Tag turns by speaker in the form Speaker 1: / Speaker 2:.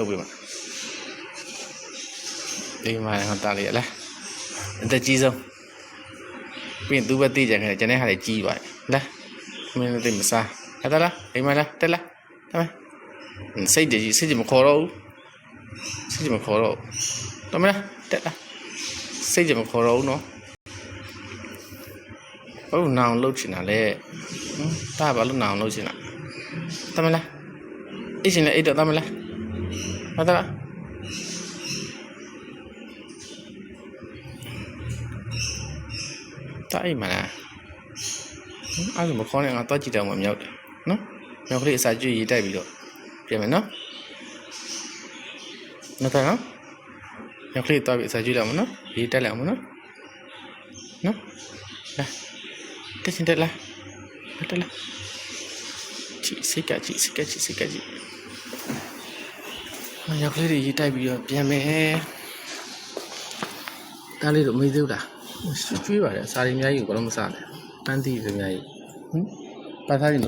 Speaker 1: ထုတ်ပေးမှာဒီမှာဟောတာလေးလားအသက်ကြီးဆုံးပြီးရင်သူပဲသိကြတယ်ကျန်တဲ့ဟာတွေကြီးသွားတယ်လားမင်းတို့သိမစားဟဲ့လားအိမ်မလားတက်လားတမစိတ်ကြီးစိတ်ကြီးမခေါ်တော့ဘူးစိတ်ကြီးမခေါ်တော့တမလားတက်လားစိတ်ကြီးမခေါ်တော့ဘူးနော်ဘာလို့နောင်လှုပ်ချင်တာလဲတာဘာလို့နောင်လှုပ်ချင်တာတမလားအိတ်ရှင်လည်းအိတ်တော့တမလားဟုတ်လားတာအိမ်မလားအဲ့လိုမခေါ်နဲ့ငါတော့ကြည့်တယ်မမြောက်တယ်နော်မြောက်ကလေးအစာကျွေးရေးတိုက်ပြီးတော့ပြင်မယ်နော်နော်တာနော်မြောက်ကလေးတော့ပြီးအစာကျွေးလိုက်မနော်ရေးတိုက်လိုက်အောင်နော်နော်လာတက်ရှင်တက်လာတက်လာကြည့်စိတ်ကကြည့်မြောက်ကလေးတွေရေးတိုက်ပြီးတော့ပြင်မယ်တားလေးတို့မေးသေးဘူးလားကျွေးပါတယ်အစာတွေအများကြီးကိုဘာလို့မစားလဲပန်းသီးတွေအများကြီးပတ်သားရင်